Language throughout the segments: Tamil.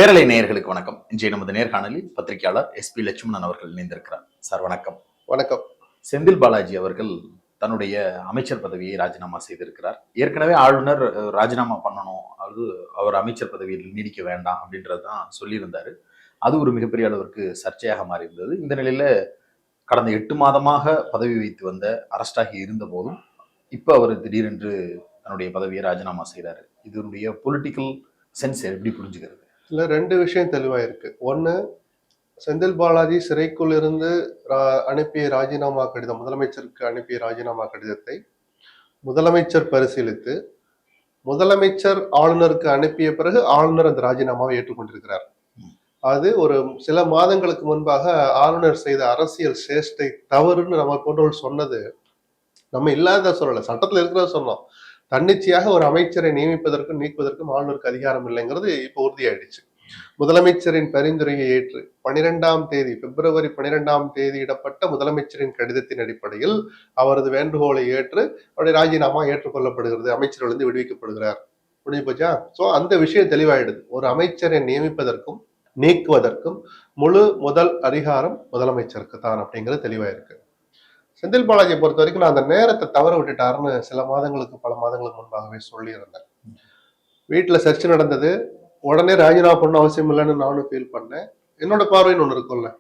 பேரலை நேயர்களுக்கு வணக்கம். இன்றைய நமது நேர்காணலில் பத்திரிகையாளர் எஸ்பி லட்சுமணன் அவர்கள் இணைந்திருக்கிறார். சார் வணக்கம். வணக்கம். செந்தில் பாலாஜி அவர்கள் தன்னுடைய அமைச்சர் பதவியை ராஜினாமா செய்திருக்கிறார். ஏற்கனவே ஆளுநர் ராஜினாமா பண்ணணும், அது அவர் அமைச்சர் பதவியில் நீடிக்க வேண்டாம் அப்படின்றதான் சொல்லியிருந்தாரு. அது ஒரு மிகப்பெரிய அளவிற்கு சர்ச்சையாக மாறி இருந்தது. இந்த நிலையில கடந்த 8 மாதமாக பதவி வைத்து வந்த அரஸ்டாகி இருந்த போதும் இப்ப அவர் திடீரென்று தன்னுடைய பதவியை ராஜினாமா செய்கிறாரு. இதனுடைய பொலிட்டிக்கல் சென்ஸ் எப்படி புரிஞ்சுக்கிறது? இதுல 2 விஷயம் தெளிவா இருக்கு. ஒண்ணு, செந்தில் பாலாஜி சிறைக்குள் இருந்து அனுப்பிய ராஜினாமா கடிதம், முதலமைச்சருக்கு அனுப்பிய ராஜினாமா கடிதத்தை முதலமைச்சர் பரிசீலித்து முதலமைச்சர் ஆளுநருக்கு அனுப்பிய பிறகு ஆளுநர் அந்த ராஜினாமாவை ஏற்றுக்கொண்டிருக்கிறார். அது ஒரு சில மாதங்களுக்கு முன்பாக ஆளுநர் செய்த அரசியல் சேஷ்டை தவறுன்னு நம்ம போன்றவர்கள் சொன்னது நம்ம இல்லாத சொல்லல, சட்டத்துல இருக்கிறத சொன்னோம். தன்னிச்சையாக ஒரு அமைச்சரை நியமிப்பதற்கும் நீக்குவதற்கும் ஆளுநருக்கு அதிகாரம் இல்லைங்கிறது இப்போ உறுதியாயிடுச்சு. முதலமைச்சரின் பரிந்துரையை ஏற்று 12ஆம் தேதி பிப்ரவரி 12ஆம் தேதி இடப்பட்ட முதலமைச்சரின் கடிதத்தின் அடிப்படையில் அவரது வேண்டுகோளை ஏற்று அவருடைய ராஜினாமா ஏற்றுக்கொள்ளப்படுகிறது, அமைச்சரிலிருந்து விடுவிக்கப்படுகிறார். முடிஞ்சு போச்சா? சோ அந்த விஷயம் தெளிவாயிடுது. ஒரு அமைச்சரை நியமிப்பதற்கும் நீக்குவதற்கும் முதல் அதிகாரம் முதலமைச்சருக்கு தான் அப்படிங்கிறது தெளிவாயிருக்கு. செந்தில் பாலாஜியை பொறுத்த வரைக்கும் நான் அந்த நேரத்தை தவற விட்டுட்டாருன்னு பல மாதங்களுக்கு முன்பாகவே சொல்லியிருந்தேன். வீட்டுல சர்ச்சை நடந்தது, உடனே ராஜினாமா பண்ண அவசியம் இல்லைன்னு நானும் ஃபீல் பண்ணேன். என்னோட பார்வைன்னு ஒண்ணு இருக்கும்ல,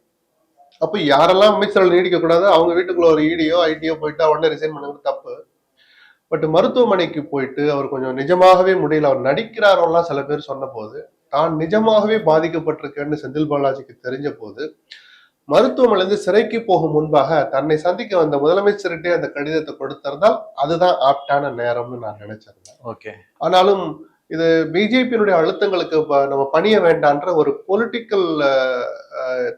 அப்ப யாரெல்லாம் அமைச்சர்கள் நீடிக்க கூடாது, அவங்க வீட்டுக்குள்ள ஒரு இடியோ ஐடியோ போயிட்டு உடனே ரிசைன் பண்ணுறது தப்பு. பட் மருத்துவமனைக்கு போயிட்டு அவர் கொஞ்சம் நிஜமாகவே முடியல, அவர் நடிக்கிறாரெல்லாம் சில பேர் சொன்ன போது, தான் நிஜமாகவே பாதிக்கப்பட்டிருக்கேன்னு செந்தில் பாலாஜிக்கு தெரிஞ்ச போது மருத்துவமனையிலிருந்து சிறைக்கு போகும் முன்பாக தன்னை சந்திக்க வந்த முதலமைச்சர்கிட்டே அந்த கடிதத்தை கொடுத்திருந்தால் அதுதான் ஆப்டான நேரம்னு நான் நினைச்சிருந்தேன். ஓகே. ஆனாலும் இது பிஜேபியினுடைய அழுத்தங்களுக்கு நம்ம பணிய வேண்டான்ற ஒரு பொலிட்டிக்கல்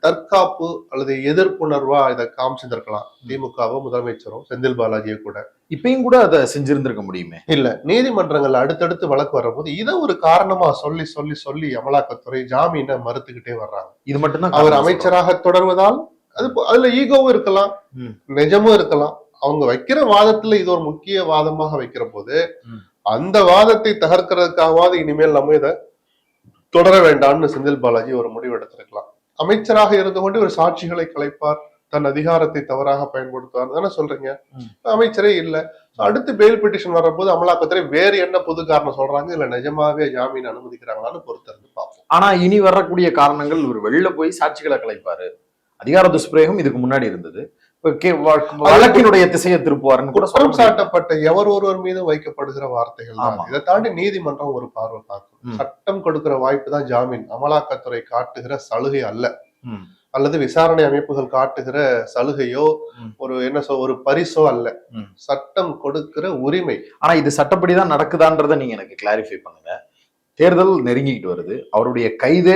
தற்காப்பு அல்லது எதிர்ப்புணர்வா இதை காமிச்சிருந்திருக்கலாம் திமுகவோ முதலமைச்சரோ செந்தில் பாலாஜியோ கூட. இப்பயும் கூட அதை செஞ்சிருந்திருக்க முடியுமே. இல்ல, நீதிமன்றங்கள் அடுத்தடுத்து வழக்கு வரும்போது இதை ஒரு காரணமா சொல்லி சொல்லி சொல்லி அமலாக்கத்துறை ஜாமீனை மறுத்துக்கிட்டே வர்றாங்க. இது மட்டும்தான் அவர் அமைச்சராக தொடர்வதால் அதுல ஈகோவும் இருக்கலாம், நிஜமும் இருக்கலாம். அவங்க வைக்கிற வாதத்துல இது ஒரு முக்கிய வாதமாக வைக்கிற போது அந்த வாதத்தை தகர்க்கிறதுக்காகவாது இனிமேல் நம்ம இதை தொடர வேண்டாம்னு செந்தில் பாலாஜி ஒரு முடிவு எடுத்திருக்கலாம். அமைச்சராக இருந்து கொண்டு ஒரு சாட்சிகளை கலைப்பார், தன் அதிகாரத்தை தவறாக பயன்படுத்துவார் தானே சொல்றீங்க. அமைச்சரே இல்ல, அடுத்து பெயில் பெட்டிஷன் வர்றபோது அமலாக்கத்துறை வேறு என்ன புது காரணம் சொல்றாங்க, இல்ல நிஜமாவே ஜாமீன் அனுமதிக்கிறாங்களான்னு பொறுத்திருந்து பார்ப்போம். ஆனா இனி வரக்கூடிய காரணங்கள் ஒரு வெளில போய் சாட்சிகளை கலைப்பாரு, அதிகார துஷ்பிரயோகம் இதுக்கு முன்னாடி இருந்தது, வழக்கினுடைய திசையை திருப்புவாருன்னு கூட குற்றம் சாட்டப்பட்ட எவர் ஒருவர் மீதும் வைக்கப்படுகிற வார்த்தைகள் தான். இதை தாண்டி நீதிமன்றம் ஒரு பார்வை பார்க்கும். சட்டம் கொடுக்கிற வாய்ப்பு தான் ஜாமீன், அமலாக்கத்துறை காட்டுகிற சலுகை அல்ல, அல்லது விசாரணை அமைப்புகள் காட்டுகிற சலுகையோ ஒரு பரிசோ அல்ல, சட்டம் கொடுக்கிற உரிமை. ஆனா இது சட்டப்படிதான் நடக்குதான்றதை நீங்க எனக்கு கிளாரிஃபை பண்ணுங்க. தேர்தல் நெருங்கிக்கிட்டு வருது, அவருடைய கைதே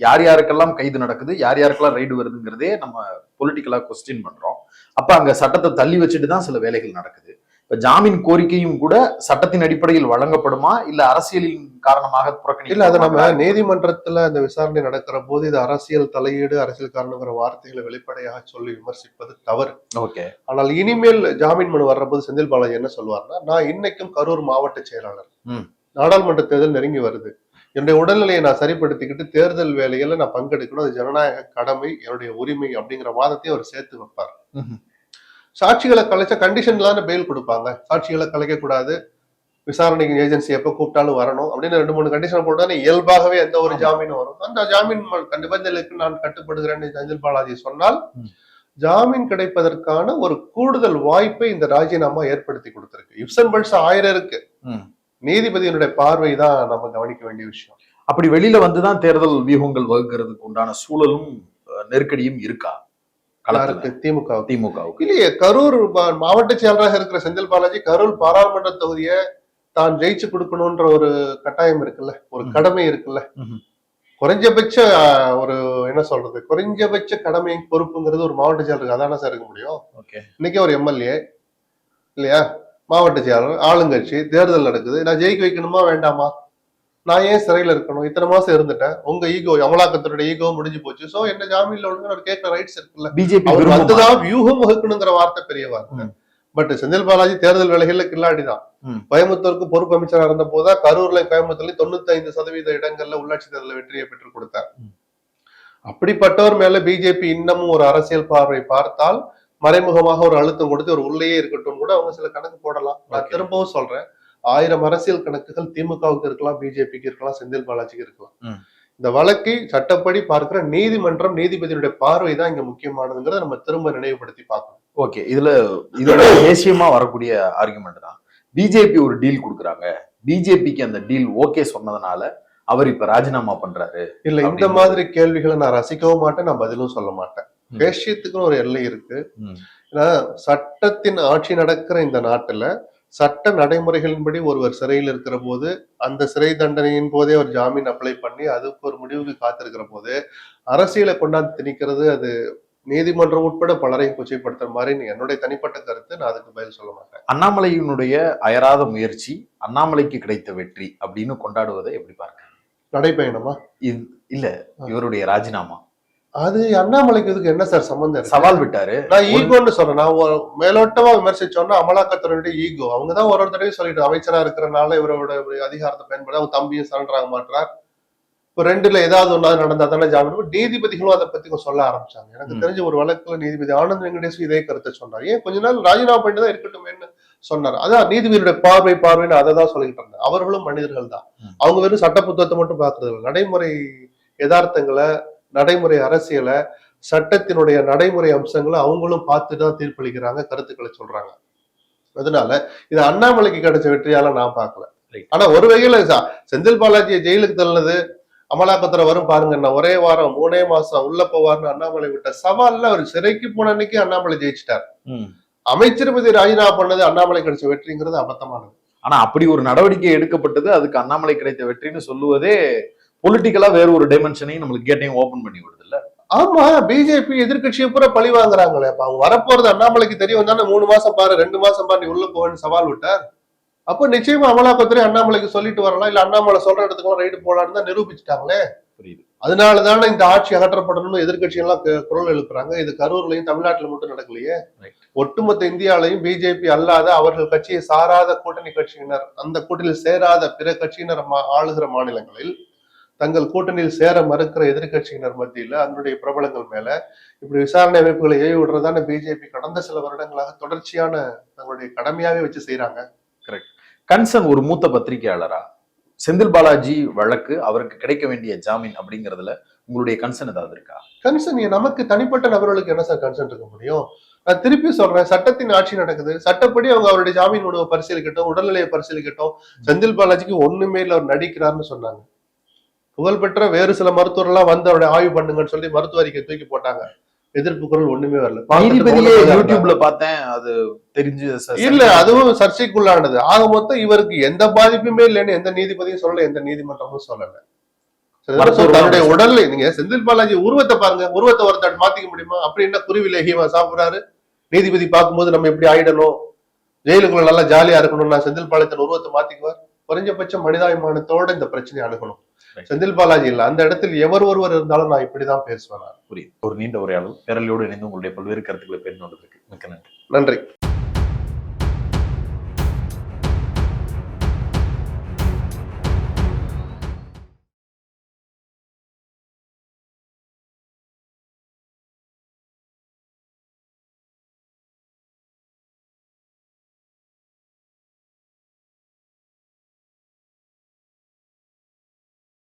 யார் யாருக்கெல்லாம் கைது நடக்குது, யார் யாருக்கெல்லாம் ரைடு வருதுங்கிறதே நம்ம பொலிட்டிக்கலா கொஸ்டின் பண்றோம். அப்ப அங்க சட்டத்தை தள்ளி வச்சுட்டு தான் சில வேலைகள் நடக்குது. இப்ப ஜாமீன் கோரிக்கையும் கூட சட்டத்தின் அடிப்படையில் வழங்கப்படுமா, இல்ல அரசியலின் காரணமாக புறக்கணி? இல்ல, அதை நம்ம நீதிமன்றத்துல அந்த விசாரணை நடக்கிற போது இது அரசியல் தலையீடு, அரசியல் காரணங்கிற வார்த்தைகளை வெளிப்படையாக சொல்லி விமர்சிப்பது தவறு. ஓகே. ஆனால் இனிமேல் ஜாமீன் மனு வர்ற போது செந்தில் பாலாஜி என்ன சொல்வார்னா, நான் இன்னைக்கும் கரூர் மாவட்ட செயலாளர், நாடாளுமன்ற தேர்தல் நெருங்கி வருது, என்னுடைய உடல்நிலையை நான் சரிப்படுத்திக்கிட்டு தேர்தல் வேலையில நான் பங்கெடுக்கணும், அது ஜனநாயக கடமை, என்னுடைய உரிமை அப்படிங்கிற வாதத்தையும் அவர் சேர்த்து வைப்பார். சாட்சிகளை கலைச்ச கண்டிஷன்ல பெயில் கொடுப்பாங்க, சாட்சிகளை கலைக்க கூடாது, விசாரணைக்கு ஏஜென்சி எப்ப கூப்பிட்டாலும் வரணும் அப்படின்னு 2-3 கண்டிஷன் போட்டாலும் இயல்பாகவே எந்த ஒரு ஜாமீனும் வரும். அந்த ஜாமீன் நிபந்தனைகளுக்கு நான் கட்டுப்படுகிறேன்னு செந்தில் பாலாஜி சொன்னால் ஜாமீன் கிடைப்பதற்கான ஒரு கூடுதல் வாய்ப்பை இந்த ராஜினாமா ஏற்படுத்தி கொடுத்திருக்கு. இப்சன் பல்ஸ் 1000 இருக்கு, நீதிபதியினுடைய பார்வை தான் நம்ம கவனிக்க வேண்டிய விஷயம். அப்படி வெளியில வந்துதான் தேர்தல் வியூகங்கள் வகுக்கிறதுக்கு உண்டான சூழலும் நெருக்கடியும் இருக்கா திமுக? இல்லையே, கரூர் மாவட்ட செயலராக இருக்கிற செந்தில் பாலாஜி கரூர் பாராளுமன்ற தொகுதியை தான் ஜெயிச்சு கொடுக்கணும்ன்ற ஒரு கட்டாயம் இருக்குல்ல, ஒரு கடமை இருக்குல்ல, குறைஞ்சபட்ச குறைஞ்சபட்ச கடமை பொறுப்புங்கிறது ஒரு மாவட்ட செயலருக்கு அதான சார் இருக்க முடியும். இன்னைக்கு ஒரு எம்எல்ஏ இல்லையா, மாவட்ட செயலாளர், ஆளுங்கட்சி, தேர்தல் நடக்குது, நான் ஜெயிக்க வைக்கணுமா வேண்டாமா, நான் ஏன் சிறையில இருக்கணும், இத்தனை மாசம் இருந்துட்டேன், உங்க ஈகோ, அமலாக்கத்துடைய ஈகோ முடிஞ்சு போச்சு, சோ என்ன ஜாமீன்ல ஒழுங்கு கேட்கிற ரைட்ஸ் இருக்குல்ல. பிஜேபி வந்துதான் வியூகம் வகுக்கணுங்கிற வார்த்தை பெரிய வார்த்தை. பட் செந்தில் பாலாஜி தேர்தல் வேலைகள்ல கில்லாடிதான். ம். கோயம்புத்தூருக்கு பொறுப்பு அமைச்சரா இருந்த போதா கரூர்ல கோயம்புத்தூர்ல 95% இடங்கள்ல உள்ளாட்சி தேர்தலில் வெற்றியை பெற்றுக் கொடுத்தார். ம். அப்படிப்பட்டவர் மேல பிஜேபி இன்னமும் ஒரு அரசியல் பார்வை பார்த்தால் மறைமுகமாக ஒரு அழுத்தம் கொடுத்து ஒரு உள்ளேயே இருக்கட்டும் கூட அவங்க சில கணக்கு போடலாம். நான் Okay. திரும்பவும் சொல்றேன், 1000 அரசியல் கணக்குகள் திமுகவுக்கு இருக்கலாம், பிஜேபிக்கு இருக்கலாம், செந்தில் பாலாஜிக்கு இருக்கலாம். ம். இந்த வழக்கை சட்டப்படி பார்க்கிற நீதிமன்றம், நீதிபதியுடைய பார்வை தான் இங்க முக்கியமானதுங்கிறத நம்ம திரும்ப நினைவுபடுத்தி பார்க்கணும். ஓகே, இதுல தேசியமா வரக்கூடிய ஆர்குமெண்ட் தான். பிஜேபி ஒரு டீல் கொடுக்குறாங்க, பிஜேபிக்கு அந்த டீல் ஓகே சொன்னதுனால அவர் இப்ப ராஜினாமா பண்றாரு. இல்ல, இந்த அப்படின்னு. மாதிரி கேள்விகளை நான் ரசிக்கவும் மாட்டேன், நான் பதிலும் சொல்ல மாட்டேன். ம். பேசியத்துக்குன்னு ஒரு எல்லை இருக்கு. ம். ஏன்னா சட்டத்தின் ஆட்சி நடக்கிற இந்த நாட்டுல சட்ட நடைமுறைகளின்படி ஒருவர் சிறையில் இருக்கிற போது, அந்த சிறை தண்டனையின் போதே ஒரு ஜாமீன் அப்ளை பண்ணி அதுக்கு ஒரு முடிவுக்கு காத்திருக்கிற போது அரசியலை கொண்டாந்து திணிக்கிறது அது நீதிமன்றம் உட்பட பலரையும் கொச்சைப்படுத்துற மாதிரி என்னுடைய தனிப்பட்ட கருத்து. நான் அதுக்கு பதில் சொல்ல மாட்டேன். அண்ணாமலையினுடைய அயராத முயற்சி, அண்ணாமலைக்கு கிடைத்த வெற்றி அப்படின்னு கொண்டாடுவதை எப்படி பார்க்க? நடைபயணமா? இல்ல, இவருடைய ராஜினாமா. அது அண்ணாமலைக்கு இதுக்கு என்ன சார் சம்பந்தம் இருக்கு? சவால் விட்டாரு. நான் ஈகோன்னு சொல்றேன். நான் மேலோட்டமா விமர்சிச்சோன்னா அமலாக்கத்துறையுடைய ஈகோ. அவங்கதான் ஒரு தடவை சொல்லிட்டு அமைச்சரா இருக்கிறனால இவரோட அதிகாரத்தை பயன்படுத்தி அவங்க தம்பியும் சரண்டர் ஆக மாட்டார். இப்ப ரெண்டுல ஏதாவது ஒன்னாவது நடந்தா தானே ஜாமீன். நீதிபதிகளும் அதை பத்தி சொல்ல ஆரம்பிச்சாங்க. எனக்கு தெரிஞ்ச ஒரு வழக்குல நீதிபதி ஆனந்த் வெங்கடேஷ் இதே கருத்தை சொன்னார். ஏன் கொஞ்ச நாள் ராஜினாமா பண்ணிட்டு தான் இருக்கட்டும்னு சொன்னார். அதான் நீதிபதியுடைய பார்வைன்னு அதை தான் சொல்லிட்டு இருந்தேன். அவர்களும் மனிதர்கள் தான். அவங்க வெறும் சட்ட புத்தகத்தை மட்டும் பாக்குறது இல்லை. நடைமுறை யதார்த்தங்களை, நடைமுறை அரசியலை, சட்டத்தினுடைய நடைமுறை அம்சங்களை அவங்களும் பார்த்துட்டு தான் தீர்ப்பளிக்கிறாங்க, கருத்துக்களை சொல்றாங்க. அதனால இது அண்ணாமலைக்கு கிடைச்ச வெற்றியால நான் பார்க்கல. ஆனா ஒரு வகையில செந்தில் பாலாஜியை ஜெயிலுக்கு தள்ளினது, அமலாக்கத்துறை வரும் பாருங்க, நான் ஒரே வாரம் 3 மாசம் உள்ள போவார்னு அண்ணாமலை விட்ட சவால்ல அவர் சிறைக்கு போன அன்னைக்கு அண்ணாமலை ஜெயிச்சிட்டார். அமைச்சர் பதவி ராஜினாமா பண்ணது அண்ணாமலை கிடைச்ச வெற்றிங்கிறது அபத்தமானது. ஆனா அப்படி ஒரு நடவடிக்கை எடுக்கப்பட்டது, அதுக்கு அண்ணாமலை கிடைத்த வெற்றின்னு சொல்லுவதே பொலிட்டிக்கலா வேற ஒரு டைமென்ஷனையும் நம்மளுக்கு கேட்டையும் ஓபன் பண்ணி விடுது இல்ல? ஆமா, பிஜேபி எதிர்கட்சியை பூரா பழி வாங்குறாங்களே. அப்ப அவங்க வரப்போறது அண்ணாமலைக்கு தெரியும் தானே. 3 மாசம் பாரு, 2 மாசம் பாரு, நீ உள்ள போவேன்னு சவால் விட்டார். அப்ப நிச்சயமா அமலாக்கத்துறை அண்ணாமலைக்கு சொல்லிட்டு வரலாம், இல்ல அண்ணாமலை சொல்ற இடத்துக்கு ரைடு போலான்னு தான் நிரூபிச்சுட்டாங்களே. புரியுது. அதனாலதானே இந்த ஆட்சி அகற்றப்படணும்னு எதிர்கட்சி எல்லாம் குரல் எழுப்புறாங்க. இது கரூர்லயும் தமிழ்நாட்டுல மட்டும் நடக்கலையே. ஒட்டுமொத்த இந்தியாவிலையும் பிஜேபி அல்லாத, அவர்கள் கட்சியை சாராத கூட்டணி கட்சியினர், அந்த கூட்டணியில் சேராத பிற கட்சியினர் ஆளுகிற மாநிலங்களில் தங்கள் கூட்டணியில் சேர மறுக்கிற எதிர்கட்சியினர் மத்தியில அதனுடைய பிரபலங்கள் மேல இப்படி விசாரணை அமைப்புகளை ஏவி விடுறதான பிஜேபி கடந்த சில வருடங்களாக தொடர்ச்சியான தங்களுடைய கடமையாவே வச்சு செய்யறாங்க. கரெக்ட். கன்சர்ன் ஒரு மூத்த பத்திரிகையாளரா செந்தில் பாலாஜி வழக்கு, அவருக்கு கிடைக்க வேண்டிய ஜாமீன் அப்படிங்கறதுல உங்களுடைய கன்சர்ன் ஏதாவது இருக்கா? கன்சர்ன் நமக்கு தனிப்பட்ட நபர்களுக்கு என்ன சார் கன்சர்ன் இருக்க முடியும்? நான் திருப்பி சொல்றேன், சட்டத்தின் ஆட்சி நடக்குது. சட்டப்படி அவங்க அவருடைய ஜாமீன் உணவு பரிசீலிக்கட்டும், உடல்நிலையை பரிசீலிக்கட்டும். செந்தில் பாலாஜிக்கு ஒண்ணுமே இல்ல, அவர் நடிக்கிறார்னு சொன்னாங்க. புகழ்பெற்ற வேறு சில மருத்துவர்கள்லாம் வந்து அவருடைய ஆய்வு பண்ணுங்கன்னு சொல்லி மருத்துவ அறிக்கை தூக்கி போட்டாங்க. எதிர்ப்பு குரல் ஒண்ணுமே வரல. நீதிபதியே யூடியூப்ல பார்த்தேன், அது தெரிஞ்சு இல்ல, அதுவும் சர்ச்சைக்குள்ளானது. ஆக மொத்தம் இவருக்கு எந்த பாதிப்புமே இல்லைன்னு எந்த நீதிபதியும் சொல்லல, எந்த நீதிமன்றமும் சொல்லல. தன்னுடைய உடல்ல நீங்க செந்தில் பாலாஜி உருவத்தை பாருங்க, உருவத்தை ஒருத்தர் மாத்திக்க முடியுமா? அப்படி என்ன குருவிலேகியமா சாப்பிடுறாரு? நீதிபதி பார்க்கும்போது நம்ம எப்படி ஆயிடணும், ஜெயிலுக்குள்ள நல்லா ஜாலியா இருக்கணும்னா செந்தில் பாலாஜி உருவத்தை மாத்திக்குவார்? குறைஞ்சபட்சம் மனிதாபிமானத்தோட இந்த பிரச்சனையை அணுகணும். செந்தில் பாலாஜி இல்ல, அந்த இடத்தில் எவர் ஒருவர் இருந்தாலும் நான் இப்படிதான் பேசுவேன். புரியுது. ஒரு நீண்ட உரையாடல் பேரலையோடு இணைந்து உங்களுடைய பல்வேறு கருத்துக்களை பேர் மிக்க நன்றி. நன்றி.